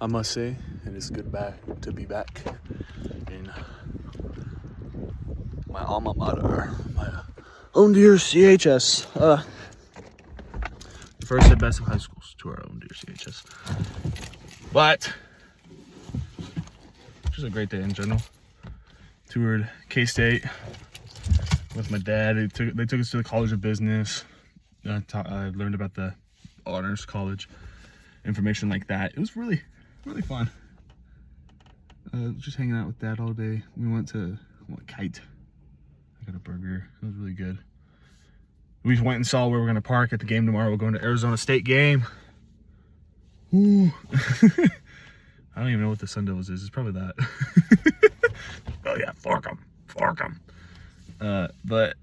I must say, it is good to be back in my alma mater, my own dear CHS. The first and best of high schools to our own dear CHS. But just a great day in general. Toured K-State with my dad. They took us to the College of Business. I learned about the honors college, information like that. It was really fun. Just hanging out with dad all day. We went to Kite. I got a burger. It was really good. We went and saw where we're gonna park at the game tomorrow. We're going to Arizona State game. Ooh. I don't even know what the Sun Devils is. It's probably that. Oh yeah, fork 'em. But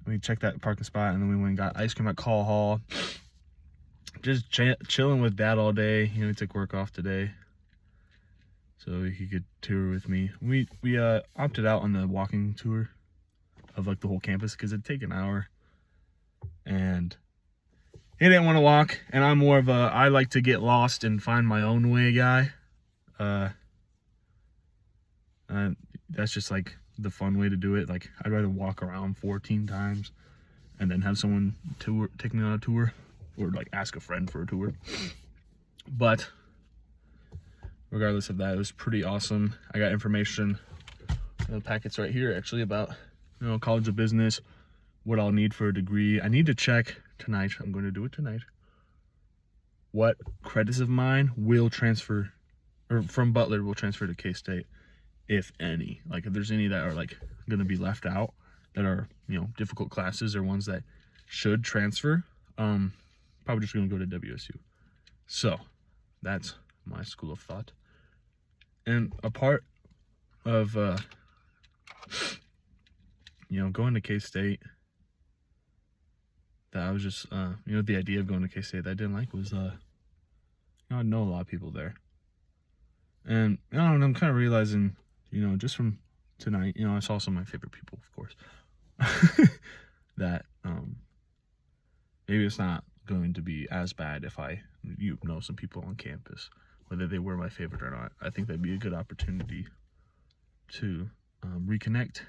we checked that parking spot, and then we went and got ice cream at Call Hall. Just chilling with dad all day. You know, he took work off today, so he could tour with me. We opted out on the walking tour of like the whole campus because it'd take an hour, and he didn't want to walk. And I'm more of I like to get lost and find my own way guy. That's just like the fun way to do it. Like, I'd rather walk around 14 times and then have someone take me on a tour, or like ask a friend for a tour. But regardless of that, it was pretty awesome. I got information in the packets right here actually about, you know, College of Business, what I'll need for a degree. I need to check tonight. I'm going to do it tonight. What credits of mine will transfer, or from Butler will transfer to K-State, if any. Like, if there's any that are like going to be left out, that are, you know, difficult classes or ones that should transfer, probably just going to go to WSU. So that's my school of thought. And a part of you know, going to K-State that I was just you know, the idea of going to K-State that I didn't like was you know, I know a lot of people there, and you know, I'm kind of realizing, you know, just from tonight, you know, I saw some of my favorite people, of course, that maybe it's not going to be as bad if you know some people on campus, whether they were my favorite or not. I think that'd be a good opportunity to reconnect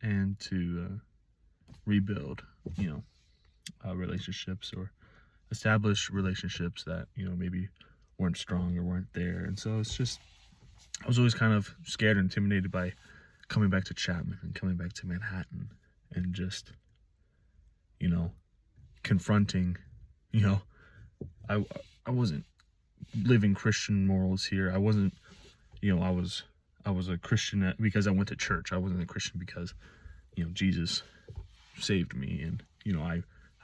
and to rebuild, you know, relationships, or establish relationships that, you know, maybe weren't strong or weren't there. And so it's just, I was always kind of scared and intimidated by coming back to Chapman and coming back to Manhattan and just, you know, confronting, you know, I wasn't living Christian morals here. I wasn't, you know, I was a Christian because I went to church. I wasn't a Christian because, you know, Jesus saved me, and, you know,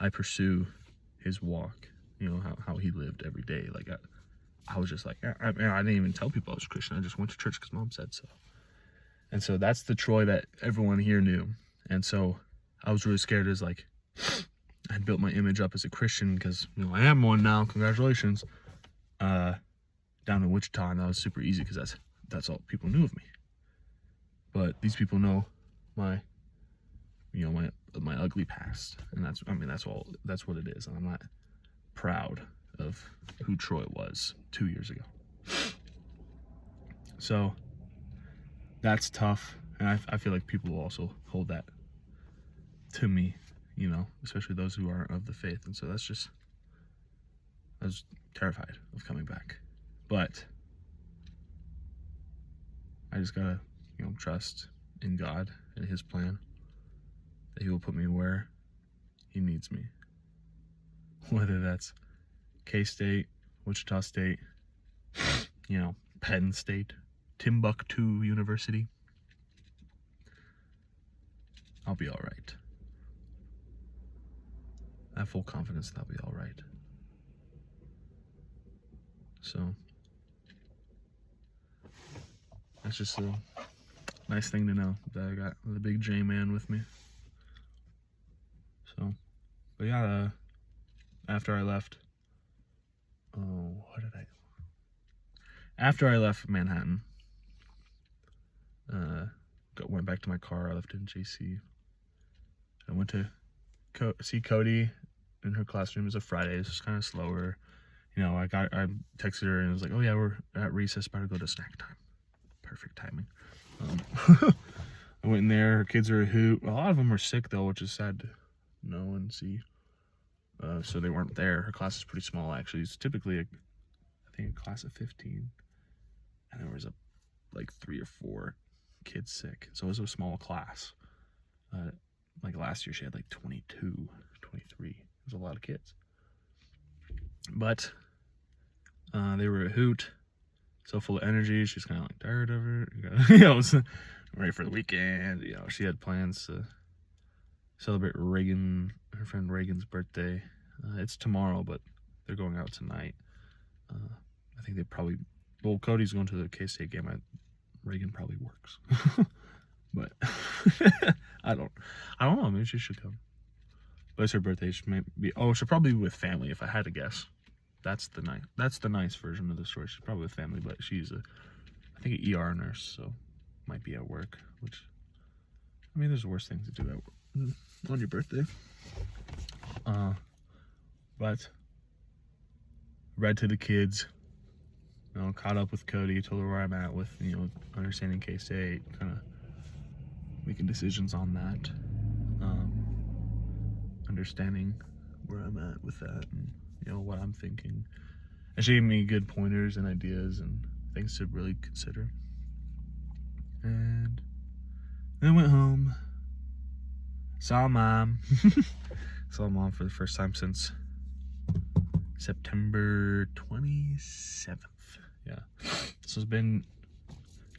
I pursue his walk, you know, how he lived every day. Like, I was just like, I didn't even tell people I was Christian. I just went to church because mom said so. And so that's the Troy that everyone here knew. And so I was really scared, as like, I'd built my image up as a Christian because, you know, I am one now. Congratulations. Down in Wichita, and that was super easy because that's all people knew of me. But these people know my, you know, my ugly past, and that's what it is. And I'm not proud of who Troy was 2 years ago. So that's tough, and I feel like people will also hold that to me, you know, especially those who aren't of the faith. And so I was terrified of coming back, but I just gotta, you know, trust in God and his plan, that he will put me where he needs me, whether that's K-State, Wichita State, you know, Penn State, Timbuktu University. I'll be all right. I have full confidence that I'll be all right. So that's just a nice thing to know, that I got the big J-man with me. So, but yeah, after I left Manhattan, went back to my car. I left in JC. I went to see Cody in her classroom. It was a Friday. It was kind of slower. I texted her and was like, oh yeah, we're at recess, about to go to snack time. Perfect timing. I went in there. Her kids are a hoot. A lot of them were sick though, which is sad to know and see. So they weren't there. Her class is pretty small actually. It's typically I think a class of 15, and there was like 3 or 4 kids sick. So it was a small class. Like last year she had like 22, 23. It was a lot of kids. But they were a hoot. So full of energy. She's kind of like tired of it. Ready for the weekend. She had plans to celebrate her friend Reagan's birthday. It's tomorrow, but they're going out tonight. I think Cody's going to the K-State game. Reagan probably works. But I don't know. Maybe she should come. But it's her birthday. She'll probably be with family if I had to guess. That's the nice version of the story. She's probably with family, but she's I think an ER nurse, so might be at work, which, I mean, there's worse things to do on your birthday. But read to the kids, caught up with Cody, told her where I'm at with, understanding K-State, kind of making decisions on that, understanding where I'm at with that, and, what I'm thinking. And she gave me good pointers and ideas and things to really consider. And then went home, saw Mom. Saw Mom for the first time since September 27th. Yeah. So it's been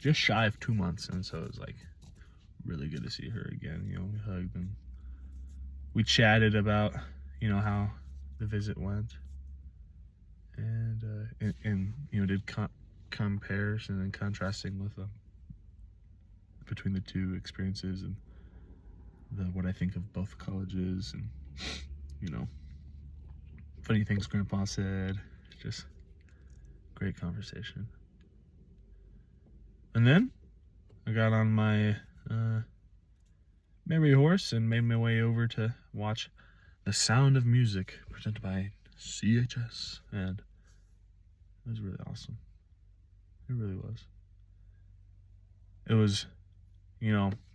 just shy of 2 months, and so it was like really good to see her again. We hugged and we chatted about, how the visit went. And did comparison and contrasting with between the two experiences and what I think of both colleges, and funny things Grandpa said. Just great conversation. And then I got on my merry horse and made my way over to watch The Sound of Music presented by CHS, and it was really awesome. It really was. It was,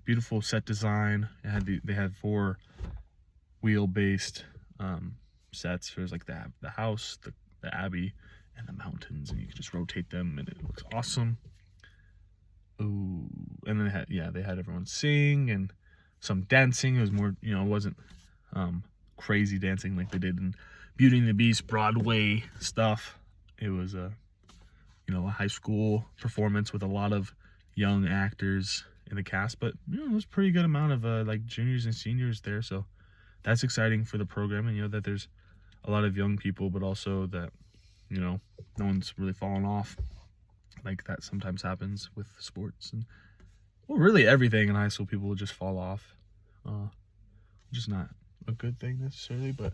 beautiful set design. They had 4 wheel-based sets. There's like the house, the abbey, and the mountains, and you can just rotate them, and it looks awesome. Ooh, and then they had everyone sing and some dancing. It was more, it wasn't crazy dancing like they did in Beauty and the Beast Broadway stuff. It was a high school performance with a lot of young actors in the cast, but it was a pretty good amount of like juniors and seniors there, so that's exciting for the program. And that there's a lot of young people, but also that no one's really fallen off like that sometimes happens with sports, and really everything in high school. People will just fall off, which is not a good thing necessarily, but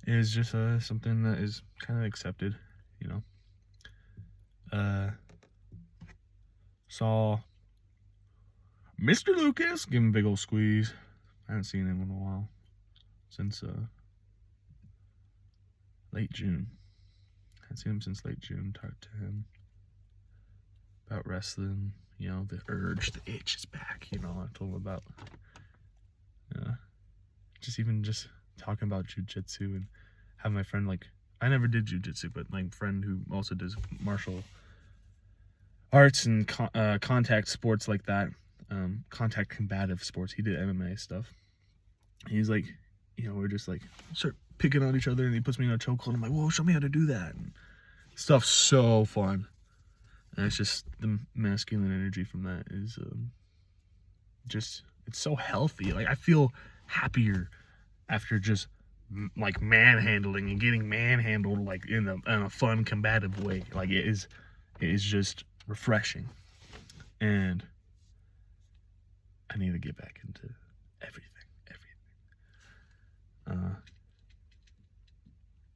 it is just something that is kind of accepted. Saw Mr. Lucas, give him a big old squeeze. I haven't seen him in a while, since late June. I haven't seen him since late June. Talked to him about wrestling, the urge, the itch is back. I told him about just talking about jujitsu, and have my friend, like, I never did jujitsu, but my friend who also does martial arts and contact sports like that, contact combative sports. He did MMA stuff. He's like, we're just like start picking on each other, and he puts me in a chokehold. I'm like, whoa, show me how to do that. And stuff's so fun. And it's just the masculine energy from that is it's so healthy. Like, I feel happier after just like manhandling and getting manhandled, like in a fun combative way. Like, it is just refreshing, and I need to get back into everything.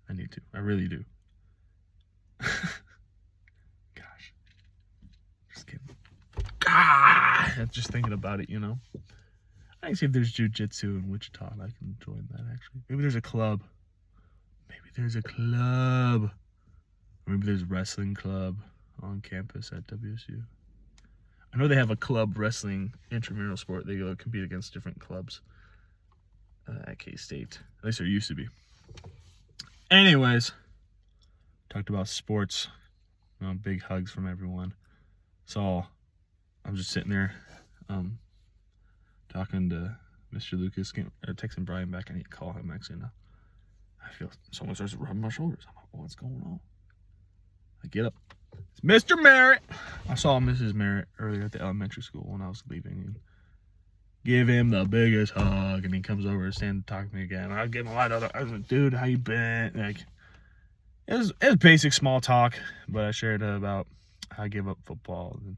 I need to. I really do. Gosh, just kidding. Just thinking about it, I can see if there's jujitsu in Wichita, and I can join that. Actually, maybe there's a club. maybe there's a club. Maybe there's a wrestling club on campus at WSU. I know they have a club wrestling intramural sport. They go compete against different clubs at K-State. At least there used to be. Anyways, talked about sports. Big hugs from everyone. So I'm just sitting there talking to Mr. Lucas, texting Brian back. I need to call him actually now. I feel someone starts rubbing my shoulders. I'm like, what's going on? I get up. It's Mr. Merritt. I saw Mrs. Merritt earlier at the elementary school when I was leaving. And give him the biggest hug, and he comes over and stands to talk to me again. I give him a lot of other. I was like, dude, how you been? Like, it was basic small talk, but I shared about how I gave up football, and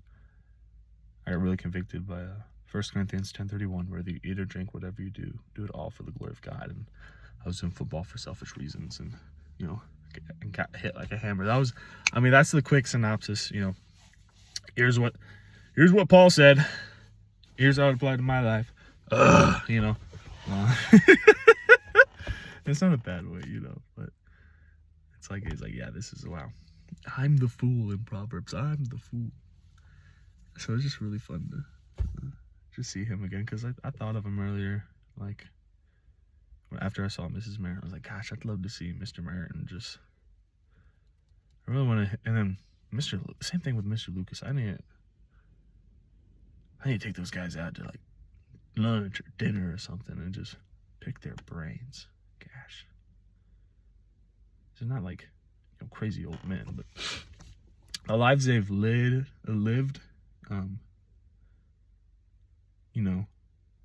I got really convicted by 1 Corinthians 10:31, where you eat or drink, whatever you do, do it all for the glory of God. And I was doing football for selfish reasons, and and got hit like a hammer. That's the quick synopsis. Here's what Paul said. Here's how it applied to my life. It's not a bad way, but it's like, yeah, this is, wow. I'm the fool in Proverbs. I'm the fool. So it's just really fun to just see him again, because I thought of him earlier, like, after I saw Mrs. Merritt. I was like, gosh, I'd love to see Mr. Merritt, and I really want to. And then same thing with Mr. Lucas. I need to take those guys out to like lunch or dinner or something and just pick their brains. Gosh, they're not like crazy old men, but the lives they've lived.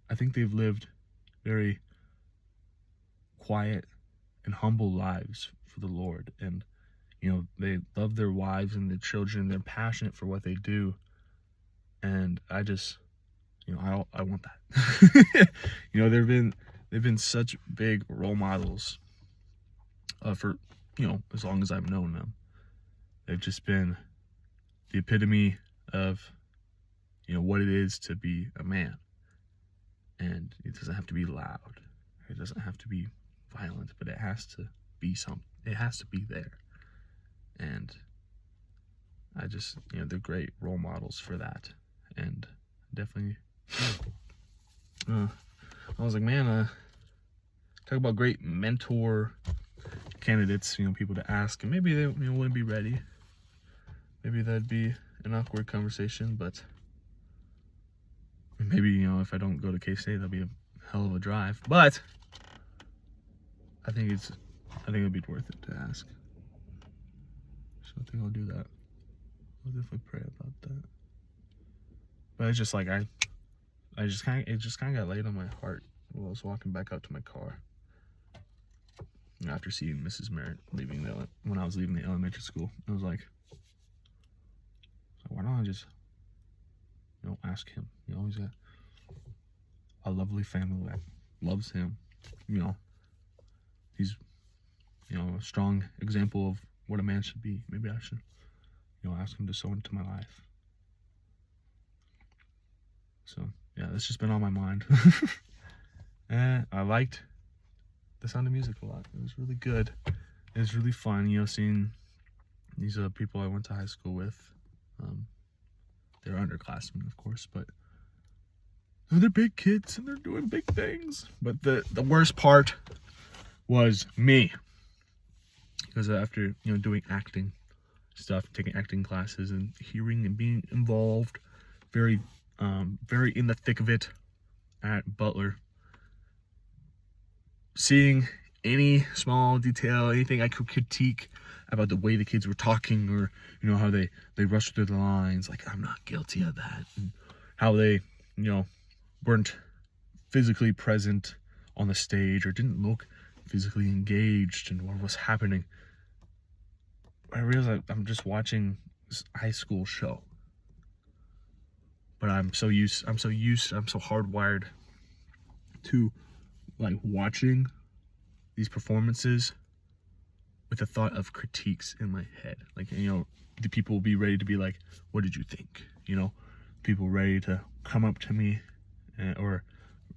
I think they've lived very quiet and humble lives for the Lord, and they love their wives and their children. They're passionate for what they do, and I just I want that. They've been such big role models for as long as I've known them. They've just been the epitome of what it is to be a man, and it doesn't have to be loud, it doesn't have to be violent, but it has to be it has to be there. And I just, they're great role models for that. And definitely, I was like, man, talk about great mentor candidates, people to ask. And maybe they wouldn't be ready. Maybe that'd be an awkward conversation, but maybe, if I don't go to K-State, that'll be a hell of a drive. But I think it'd be worth it to ask. So I think I'll do that. I'll definitely pray about that. But it's just like it just kind of got laid on my heart while I was walking back out to my car after seeing Mrs. Merritt when I was leaving the elementary school. It was like, why don't I just ask him? He's got a lovely family that loves him. He's a strong example of what a man should be. Maybe I should ask him to sow into my life. So yeah, that's just been on my mind. And I liked The Sound of Music a lot. It was really good. It was really fun, seeing these people I went to high school with. They're underclassmen, of course, but they're big kids and they're doing big things. But the worst part was me, because after doing acting stuff, taking acting classes and hearing and being involved, very in the thick of it at Butler, seeing any small detail, anything I could critique about the way the kids were talking, or how they rushed through the lines, like, I'm not guilty of that, and how they weren't physically present on the stage or didn't look physically engaged in what was happening. I realized I'm just watching this high school show, but I'm so hardwired to like watching these performances with the thought of critiques in my head. Like, the people will be ready to be like, what did you think? People ready to come up to me or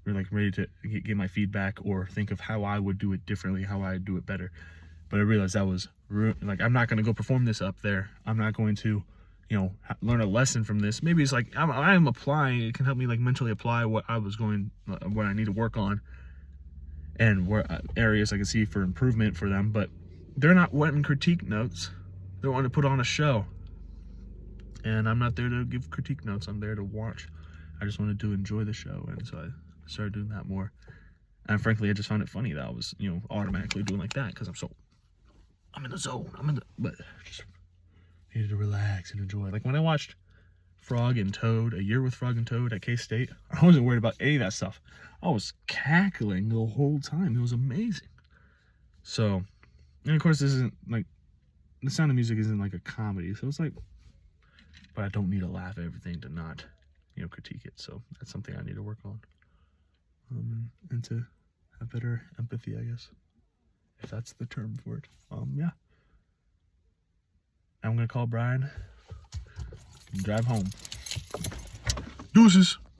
like ready to get my feedback or think of how I would do it differently, how I'd do it better. But I realized that was like, I'm not going to go perform this up there. I'm not going to, you know, learn a lesson from this. Maybe it's like I'm applying. It can help me like mentally apply what I need to work on, and where areas I can see for improvement for them. But they're not wanting critique notes. They're wanting to put on a show. And I'm not there to give critique notes. I'm there to watch. I just wanted to enjoy the show. And so I started doing that more. And frankly, I just found it funny that I was, you know, automatically doing like that because I'm in the zone. But just needed to relax and enjoy. Like when I watched Frog and Toad, A Year with Frog and Toad at K-State, I wasn't worried about any of that stuff. I was cackling the whole time. It was amazing. So, and of course, this isn't like, The Sound of Music isn't like a comedy. So it's like, but I don't need to laugh at everything to not, you know, critique it. So that's something I need to work on. And to have better empathy, I guess, if that's the term for it. Yeah. I'm gonna call Brian and drive home. Deuces.